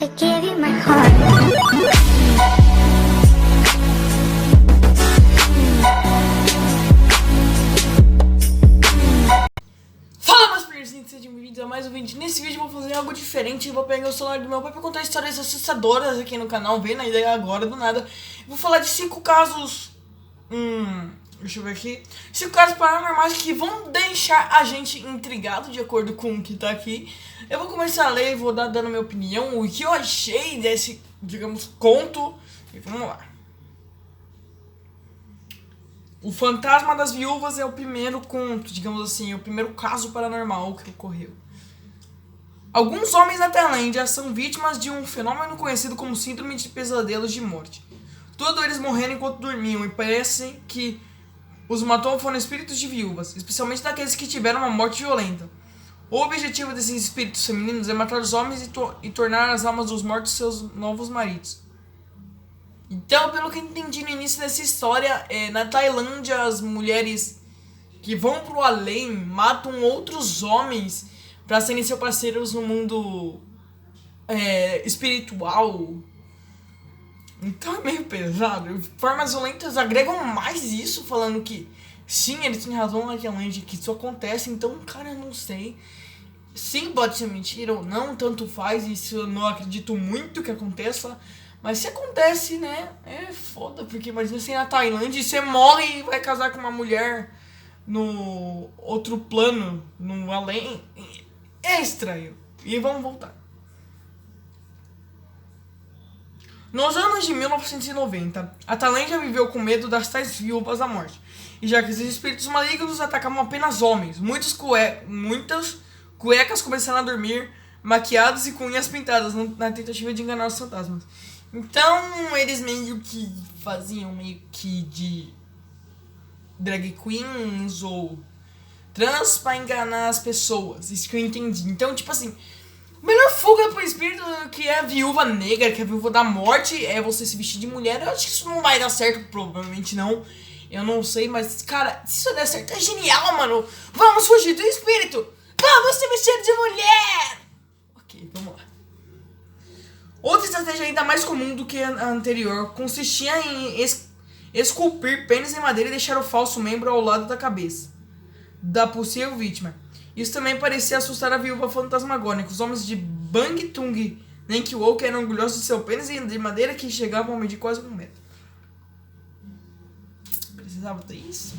I gave you my heart. Fala, meus playerzinhos, sejam bem-vindos a mais um vídeo. Nesse vídeo eu vou fazer algo diferente. Eu vou pegar o celular do meu pai pra contar histórias assustadoras aqui no canal. Vendo a ideia agora, do nada. Vou falar de 5 casos... deixa eu ver aqui. 5 casos paranormais que vão deixar a gente intrigado, de acordo com o que tá aqui. Eu vou começar a ler e vou dando minha opinião, o que eu achei desse, digamos, conto. E vamos lá. O Fantasma das Viúvas é o primeiro conto, digamos assim, o primeiro caso paranormal que ocorreu. Alguns homens na Tailândia são vítimas de um fenômeno conhecido como síndrome de pesadelos de morte. Todos eles morreram enquanto dormiam e parece que os matou foram espíritos de viúvas, especialmente daqueles que tiveram uma morte violenta. O objetivo desses espíritos femininos é matar os homens e tornar as almas dos mortos seus novos maridos. Então, pelo que eu entendi no início dessa história, na Tailândia as mulheres que vão pro além matam outros homens para serem seus parceiros no mundo espiritual. Então é meio pesado. Formas violentas agregam mais isso, falando que sim, eles têm razão na Tailândia, que isso acontece. Então, cara, eu não sei. Sim, pode ser mentira ou não, tanto faz. Isso eu não acredito muito que aconteça. Mas se acontece, né, é foda, porque imagina você ir na Tailândia e você morre e vai casar com uma mulher no outro plano, no além. É estranho. E vamos voltar. Nos anos de 1990, a Tailândia viveu com medo das tais viúvas da morte. E já que esses espíritos malignos atacavam apenas homens, muitas cuecas começaram a dormir, maquiados e com unhas pintadas, na tentativa de enganar os fantasmas. Então, eles meio que faziam meio que de drag queens ou trans pra enganar as pessoas. Isso que eu entendi. Então, tipo assim, melhor fuga pro espírito que é a viúva negra, que é a viúva da morte, é você se vestir de mulher. Eu acho que isso não vai dar certo, provavelmente não. Eu não sei, mas, cara, se isso der certo é genial, mano. Vamos fugir do espírito. Vamos se vestir de mulher. Ok, vamos lá. Outra estratégia ainda mais comum do que a anterior consistia em esculpir pênis em madeira e deixar o falso membro ao lado da cabeça da possível vítima. Isso também parecia assustar a viúva fantasmagórica. Os homens de Bangtung Nenkiwook eram orgulhosos de seu pênis de madeira que chegavam a medir quase 1 metro. Precisava ter isso?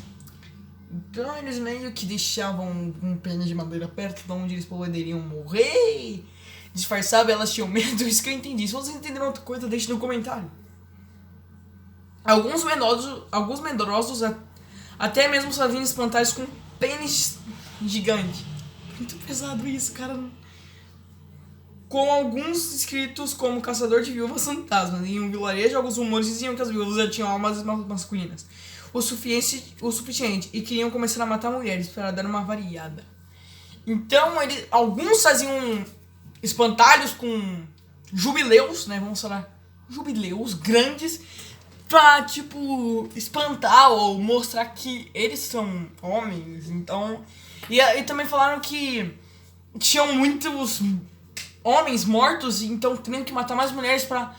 Então eles meio que deixavam um pênis de madeira perto de onde eles poderiam morrer. Disfarçava, elas tinham medo, isso que eu entendi. Se vocês entenderam outra coisa, deixe no comentário. Alguns medrosos até mesmo faziam espantalhos com pênis gigante. Muito pesado isso, cara. Com alguns escritos como caçador de viúvas fantasmas. Em um vilarejo, alguns rumores diziam que as viúvas já tinham almas masculinas o suficiente e queriam começar a matar mulheres para dar uma variada. Então, alguns faziam espantalhos com jubileus, né? Vamos falar jubileus grandes pra, tipo, espantar ou mostrar que eles são homens. Então, e também falaram que tinham muitos homens mortos, então teriam que matar mais mulheres pra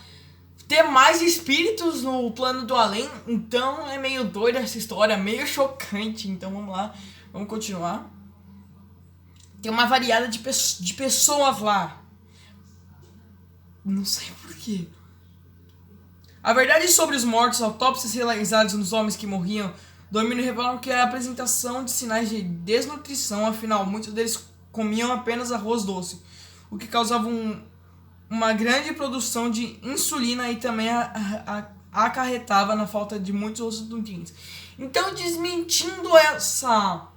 ter mais espíritos no plano do além. Então é meio doida essa história, meio chocante. Então vamos lá, vamos continuar. Tem uma variada de pessoas lá. Não sei porquê. A verdade sobre os mortos, autópsias realizadas nos homens que morriam dormindo revelam que a apresentação de sinais de desnutrição. Afinal, muitos deles comiam apenas arroz doce, o que causava uma grande produção de insulina e também acarretava na falta de muitos outros nutrientes. Então, desmentindo essa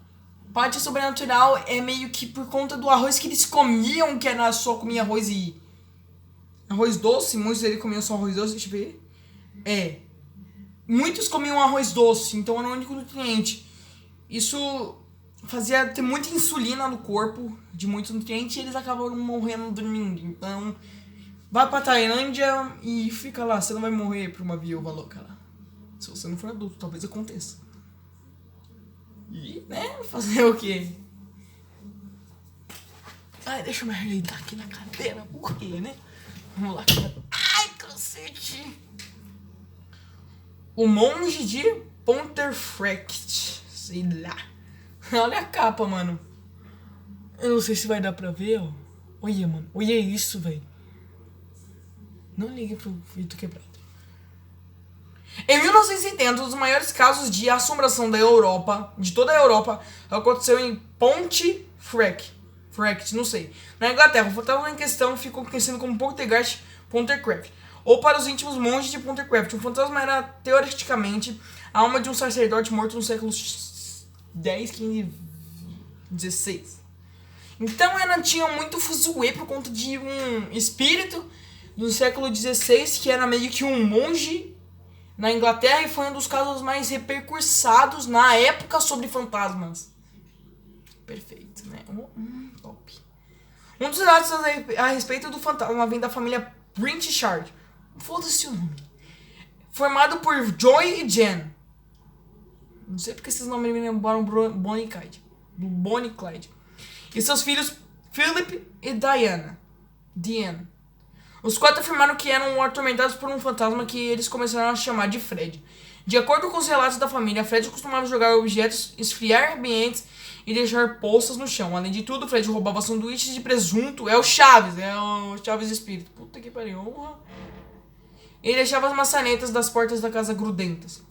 parte sobrenatural, é meio que por conta do arroz que eles comiam, que era só comia arroz e arroz doce. Muitos deles comiam só arroz doce, deixa eu ver. Muitos comiam arroz doce, então era o único nutriente. Isso fazia ter muita insulina no corpo, de muitos nutrientes, e eles acabaram morrendo dormindo. Então, vai pra Tailândia e fica lá, você não vai morrer por uma viúva louca lá. Se você não for adulto, talvez aconteça. E, né, fazer o quê? Ai, deixa eu me ajeitar aqui na cadeira, por quê, né? Vamos lá, cara. Ai, cacete. O monge de Pontefract. Sei lá. Olha a capa, mano. Eu não sei se vai dar pra ver, ó. Olha, mano. Olha isso, velho. Não ligue pro vidro quebrado. Em 1970, um dos maiores casos de assombração da Europa, de toda a Europa, aconteceu em Pontefract. Não sei. Na Inglaterra, o fantasma em questão ficou conhecido como Poltergeist Pontefract. Ou para os íntimos monges de Pontefract. O fantasma era, teoreticamente, a alma de um sacerdote morto no século X, 15, 16. Então tinha muito fuzuê por conta de um espírito do século XVI que era meio que um monge na Inglaterra e foi um dos casos mais repercursados na época sobre fantasmas. Perfeito, né? Top. Um dos relatos a respeito do fantasma vem da família Pritchard. Foda-se o nome. Formado por Joy e Jen. Não sei porque esses nomes me lembraram Bonnie e Clyde. E seus filhos Philip e Diane. Os quatro afirmaram que eram atormentados por um fantasma que eles começaram a chamar de Fred. De acordo com os relatos da família, Fred costumava jogar objetos, esfriar ambientes e deixar poças no chão. Além de tudo, Fred roubava sanduíches de presunto. É o Chaves espírito. Puta que pariu. Ele deixava as maçanetas das portas da casa grudentas.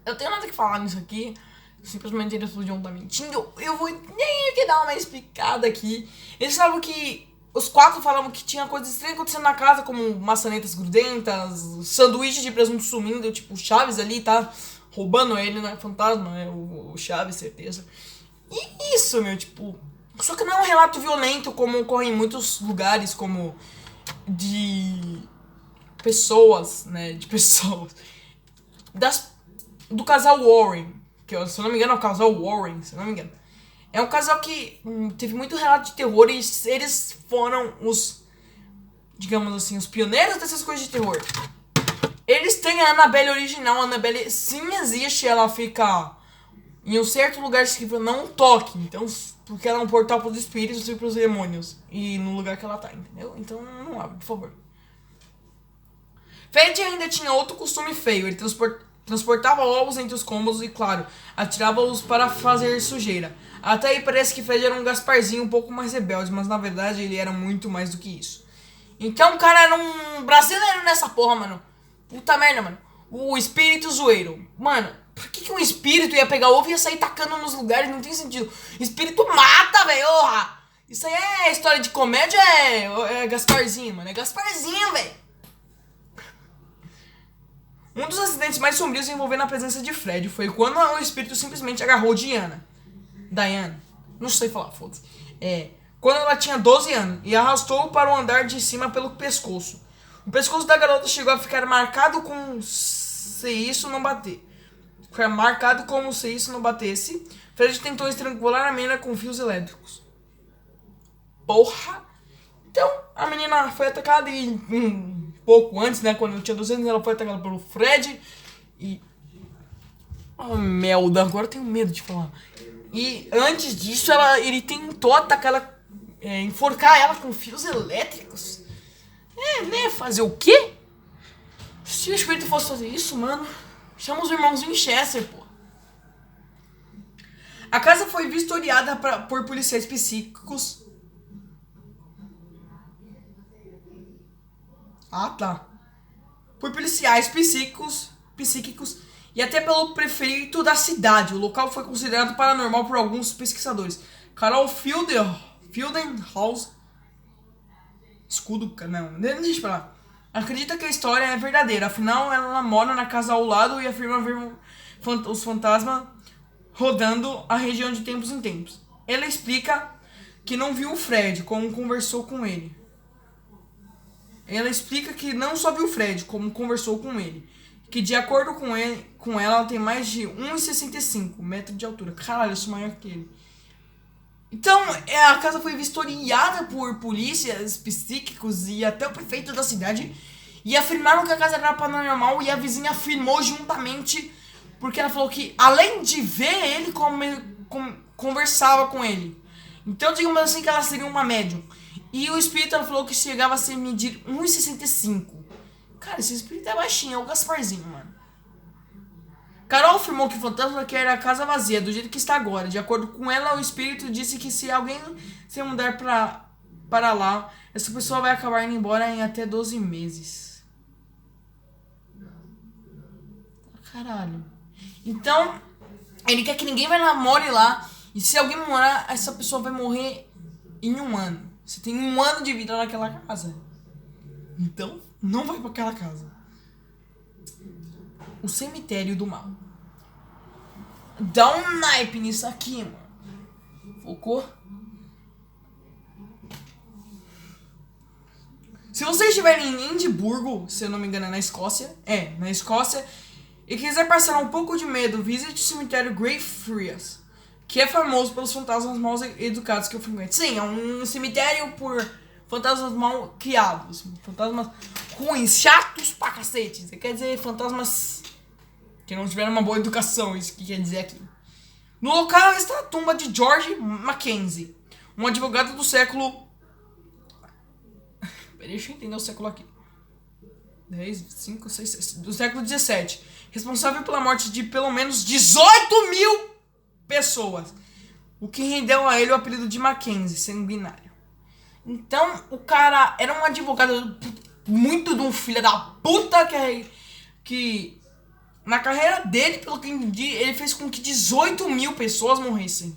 Eu tenho nada que falar nisso aqui. Simplesmente eles podiam estar mentindo. Eu vou nem que dar uma explicada aqui. Eles falavam que os quatro falavam que tinha coisas estranhas acontecendo na casa, como maçanetas grudentas, sanduíches de presunto sumindo, tipo o Chaves ali tá roubando ele, né? Fantasma, né? O Chaves, certeza. E isso, meu, tipo. Só que não é um relato violento como ocorre em muitos lugares, como de pessoas, né? De pessoas. Do casal Warren. Que, se eu não me engano, é o casal Warren, se eu não me engano. É um casal que teve muito relato de terror e eles foram os, digamos assim, os pioneiros dessas coisas de terror. Eles têm a Annabelle original. A Annabelle sim existe, ela fica em um certo lugar escrito não toque. Então, porque ela é um portal para os espíritos e para os demônios. E no lugar que ela tá, entendeu? Então não abre, por favor. Fred ainda tinha outro costume feio. Ele transportava ovos entre os cômodos e, claro, atirava-os para fazer sujeira. Até aí parece que Fred era um Gasparzinho um pouco mais rebelde, mas na verdade ele era muito mais do que isso. Então o cara era um brasileiro nessa porra, mano. Puta merda, mano. O espírito zoeiro. Mano, por que um espírito ia pegar ovo e ia sair tacando nos lugares? Não tem sentido. Espírito mata, velho. Isso aí é história de comédia, é Gasparzinho, mano. É Gasparzinho, velho. Um dos acidentes mais sombrios envolvendo a presença de Fred foi quando o espírito simplesmente agarrou Diane. Não sei falar, foda-se. Quando ela tinha 12 anos e arrastou-o para o andar de cima pelo pescoço. O pescoço da garota chegou a ficar marcado como se isso não batesse. Fred tentou estrangular a menina com fios elétricos. Porra! Então, a menina foi atacada e pouco antes, né, quando eu tinha 12 anos, ela foi atacada pelo Fred e... Oh, merda, agora eu tenho medo de falar. E antes disso, ele tentou atacar ela, enforcar ela com fios elétricos. Né, fazer o quê? Se o espírito fosse fazer isso, mano, chama os irmãos Winchester, pô. A casa foi vistoriada por policiais psíquicos. Por policiais psíquicos e até pelo prefeito da cidade. O local foi considerado paranormal por alguns pesquisadores. Carol Fieldhouse. Deixa eu falar. Acredita que a história é verdadeira. Afinal, ela mora na casa ao lado e afirma ver os fantasmas rodando a região de tempos em tempos. Ela explica que não viu o Fred, como conversou com ele. Ela explica que não só viu o Fred, como conversou com ele. Que de acordo com ela tem mais de 1,65 metros de altura. Caralho, eu sou maior que ele. Então, a casa foi vistoriada por polícias psíquicos e até o prefeito da cidade. E afirmaram que a casa era paranormal e a vizinha afirmou juntamente. Porque ela falou que, além de ver ele, conversava com ele. Então, digamos assim que ela seria uma médium. E o espírito, ela falou que chegava a se medir 1,65. Cara, esse espírito é baixinho, é o Gasparzinho, mano. Carol afirmou que o fantasma quer a casa vazia, do jeito que está agora. De acordo com ela, o espírito disse que se alguém se mudar para lá, essa pessoa vai acabar indo embora em até 12 meses. Caralho. Então, ele quer que ninguém more lá. E se alguém morar, essa pessoa vai morrer em 1 ano. Você tem 1 ano de vida naquela casa. Então, não vai para aquela casa. O cemitério do mal. Dá um naipe nisso aqui, mano. Focou? Se você estiver em Edimburgo, se eu não me engano é na Escócia. Na Escócia. E quiser passar um pouco de medo, visite o cemitério Greyfriars, que é famoso pelos fantasmas mal educados que eu frequento. Sim, é um cemitério por fantasmas mal criados. Fantasmas ruins, chatos pra cacete. Quer dizer, fantasmas que não tiveram uma boa educação, isso que quer dizer aqui. No local está a tumba de George Mackenzie, um advogado do século... Deixa eu entender o século aqui. 10, 5, 6, 7, do século 17. Responsável pela morte de pelo menos 18 mil pessoas. O que rendeu a ele o apelido de Mackenzie, sanguinário. Então, o cara era um advogado muito de um filho da puta que na carreira dele, pelo que eu entendi, ele fez com que 18 mil pessoas morressem.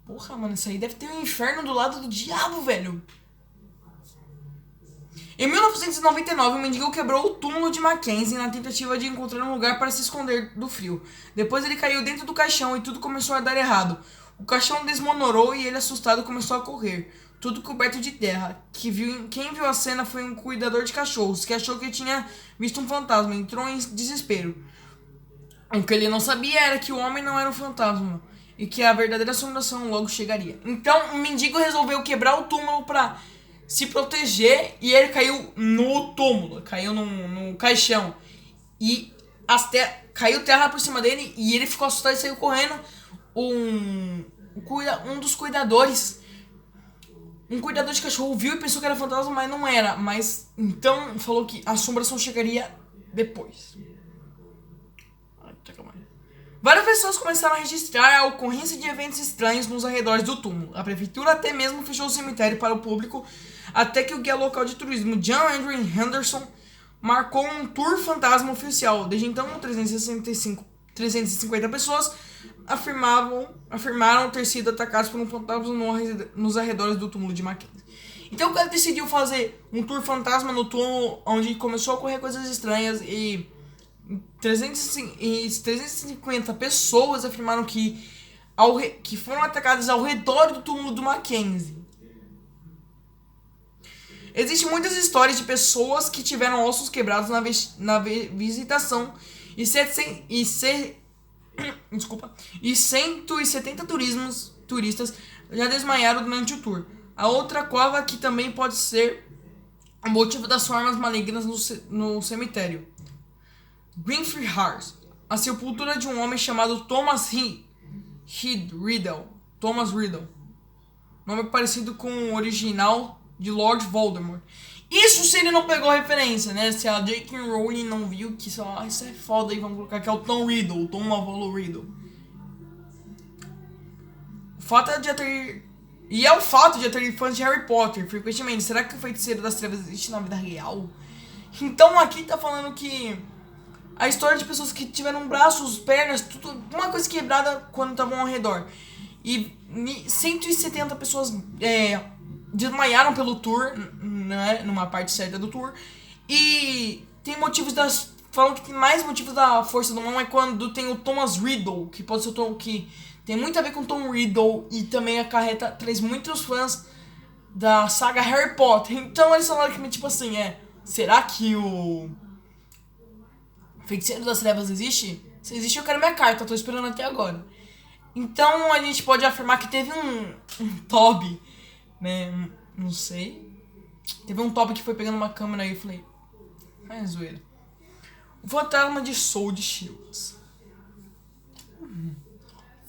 Porra, mano, isso aí deve ter um inferno do lado do diabo, velho. Em 1999, um mendigo quebrou o túmulo de Mackenzie na tentativa de encontrar um lugar para se esconder do frio. Depois ele caiu dentro do caixão e tudo começou a dar errado. O caixão desmonorou e ele, assustado, começou a correr, tudo coberto de terra. Quem viu a cena foi um cuidador de cachorros, que achou que tinha visto um fantasma e entrou em desespero. O que ele não sabia era que o homem não era um fantasma e que a verdadeira assombração logo chegaria. Então o mendigo resolveu quebrar o túmulo para se proteger e ele caiu no túmulo, caiu no caixão e caiu terra por cima dele e ele ficou assustado e saiu correndo. Um dos cuidadores, um cuidador de cachorro viu e pensou que era fantasma, mas não era, mas então falou que a assombração chegaria depois. Várias pessoas começaram a registrar a ocorrência de eventos estranhos nos arredores do túmulo. A prefeitura até mesmo fechou o cemitério para o público, até que o guia local de turismo John Andrew Henderson marcou um tour fantasma oficial. Desde então, 350 pessoas afirmaram ter sido atacados por um fantasma nos arredores do túmulo de Mackenzie. Então o cara decidiu fazer um tour fantasma no túmulo, onde começou a ocorrer coisas estranhas e 350 pessoas afirmaram que foram atacadas ao redor do túmulo do Mackenzie. Existem muitas histórias de pessoas que tiveram ossos quebrados na visitação e 170 turistas já desmaiaram durante o tour. A outra cova que também pode ser o motivo das formas malignas no cemitério. Greyfriars, a sepultura de um homem chamado Thomas Riddle. Nome parecido com o original de Lord Voldemort. Isso se ele não pegou referência, né? Se a J.K. Rowling não viu, que isso é foda aí, vamos colocar que é o Tom Riddle, Tom Avolo Riddle. O fato de ter fãs de Harry Potter frequentemente. Será que o Feiticeiro das Trevas existe na vida real? Então aqui tá falando que a história de pessoas que tiveram braços, pernas, tudo, uma coisa quebrada quando estavam ao redor. E 170 pessoas desmaiaram pelo tour, né, numa parte certa do tour. E tem motivos falam que tem mais motivos da força do mal é quando tem o Thomas Riddle, que pode ser o Tom, que tem muito a ver com Tom Riddle e também traz muitos fãs da saga Harry Potter. Então eles falaram que tipo assim, será que o Feiticeiro das Trevas existe? Se existe, eu quero minha carta, tô esperando até agora. Então a gente pode afirmar que teve um Toby, né? Não sei. Teve um Toby que foi pegando uma câmera aí e falei, é zoeira. O fantasma de Sword Shields.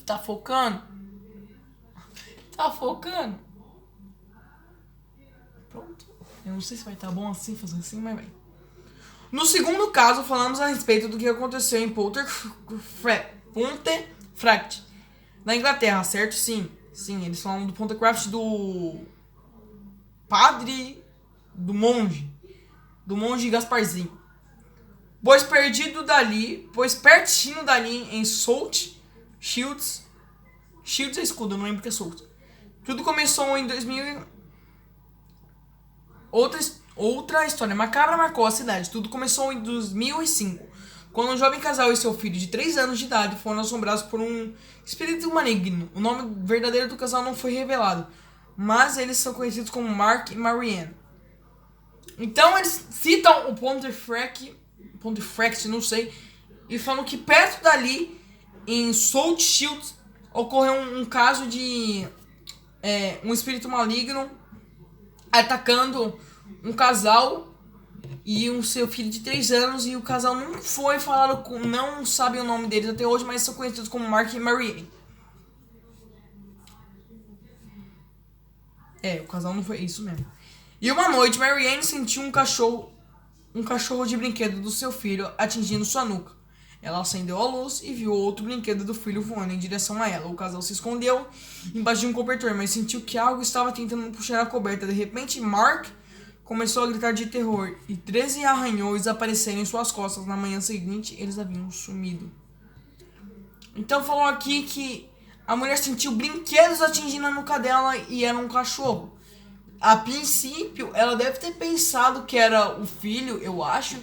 Tá focando? Tá focando. Pronto. Eu não sei se vai estar bom assim, fazer assim, mas vai. No segundo caso, falamos a respeito do que aconteceu em Pontefract, na Inglaterra, certo? Sim, eles falam do Pontefract do padre, do monge Gasparzinho. Pois pertinho dali em Salt Shields é escudo, eu não lembro que é Salt. Tudo começou em 2000. Outra história macabra marcou a cidade. Tudo começou em 2005, quando um jovem casal e seu filho de 3 anos de idade foram assombrados por um espírito maligno. O nome verdadeiro do casal não foi revelado, mas eles são conhecidos como Mark e Marianne. Então eles citam o Pontefract, não sei, e falam que perto dali, em Salt Shields, ocorreu um caso de um espírito maligno atacando um casal e o seu filho de 3 anos, e o casal não foi falado com, não sabem o nome deles até hoje, mas são conhecidos como Mark e Marianne. O casal não foi isso mesmo. E uma noite, Marianne sentiu um cachorro de brinquedo do seu filho atingindo sua nuca. Ela acendeu a luz e viu outro brinquedo do filho voando em direção a ela. O casal se escondeu embaixo de um cobertor, mas sentiu que algo estava tentando puxar a coberta. De repente, Mark começou a gritar de terror e 13 arranhões apareceram em suas costas. Na manhã seguinte, eles haviam sumido. Então falou aqui que a mulher sentiu brinquedos atingindo a nuca dela e era um cachorro. A princípio, ela deve ter pensado que era o filho, eu acho.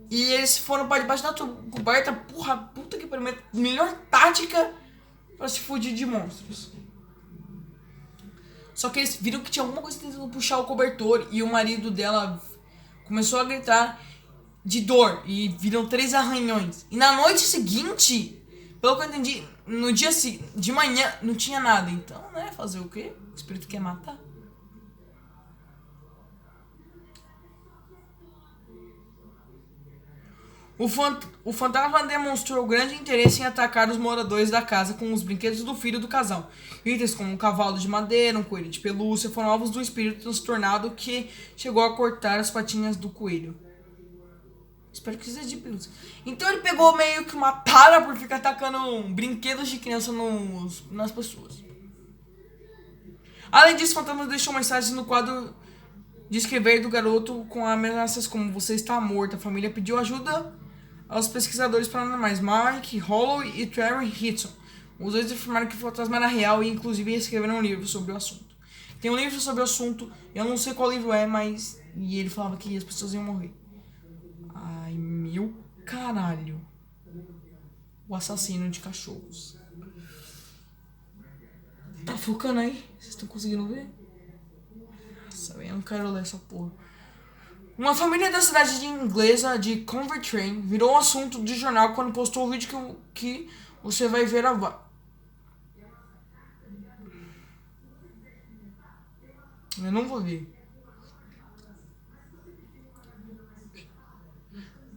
E eles foram para debaixo da coberta. Porra, puta que pariu. Melhor tática pra se fugir de monstros. Só que eles viram que tinha alguma coisa tentando puxar o cobertor. E o marido dela começou a gritar de dor. E viram 3 arranhões. E na noite seguinte, pelo que eu entendi, no dia de manhã não tinha nada. Então, né, fazer o quê? O espírito quer matar. O fantasma demonstrou grande interesse em atacar os moradores da casa com os brinquedos do filho do casal. Itens como um cavalo de madeira, um coelho de pelúcia foram alvos do espírito transtornado, que chegou a cortar as patinhas do coelho. Espero que seja de pelúcia. Então ele pegou meio que uma tara por ficar atacando brinquedos de criança nas pessoas. Além disso, o fantasma deixou mensagens no quadro de escrever do garoto com ameaças como: "Você está morto". A família pediu ajuda aos pesquisadores paranormais Mike Holloway e Terry Hitson. Os dois afirmaram que o fantasma era real e inclusive escreveram um livro sobre o assunto. Tem um livro sobre o assunto, eu não sei qual livro é, mas... E ele falava que as pessoas iam morrer. Ai, meu caralho. O assassino de cachorros. Tá focando aí? Vocês estão conseguindo ver? Nossa, eu não quero ler essa porra. Uma família da cidade inglesa de Coventry virou um assunto de jornal quando postou o vídeo que você vai ver abaixo. Eu não vou ver.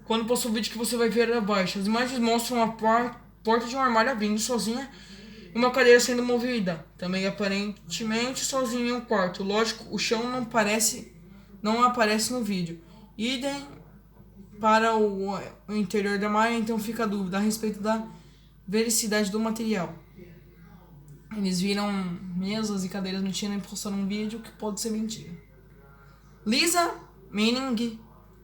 Quando postou o vídeo que você vai ver abaixo, as imagens mostram a porta de um armário abrindo sozinha e uma cadeira sendo movida, também aparentemente sozinha em um quarto. Lógico, o chão não aparece no vídeo. Idem para o interior da malha, então fica a dúvida a respeito da veracidade do material. Eles viram mesas e cadeiras mentindo e postaram um vídeo que pode ser mentira. Lisa Manning,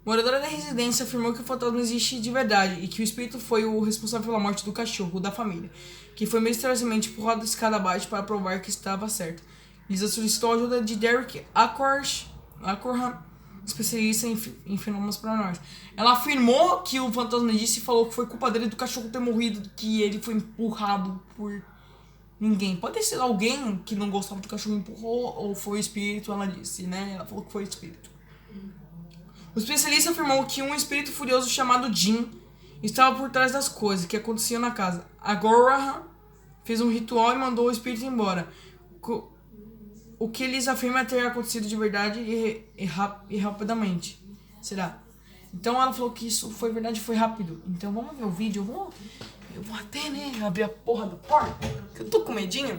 moradora da residência, afirmou que o fantasma existe de verdade e que o espírito foi o responsável pela morte do cachorro da família, que foi misteriosamente empurrado da escada abaixo para provar que estava certo. Lisa solicitou a ajuda de Derek Acorham, especialista em fenômenos paranormais. Ela afirmou que o fantasma disse e falou que foi culpa dele do cachorro ter morrido, que ele foi empurrado por ninguém. Pode ser alguém que não gostava do cachorro empurrou, ou foi o espírito, ela disse, né? Ela falou que foi o espírito. O especialista afirmou que um espírito furioso chamado Jim estava por trás das coisas que aconteciam na casa. Agora fez um ritual e mandou o espírito embora. O que eles afirmam ter acontecido de verdade e rapidamente. Será? Então ela falou que isso foi verdade, foi rápido. Então vamos ver o vídeo. Eu vou até, né, abrir a porra da porta, que eu tô com medinho.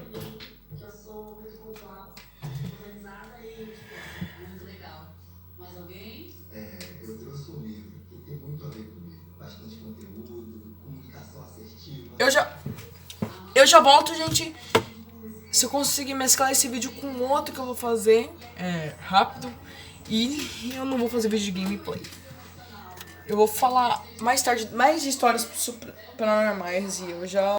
Eu já volto, gente. Se eu conseguir mesclar esse vídeo com outro que eu vou fazer, rápido. E eu não vou fazer vídeo de gameplay. Eu vou falar mais tarde mais de histórias paranormais e eu já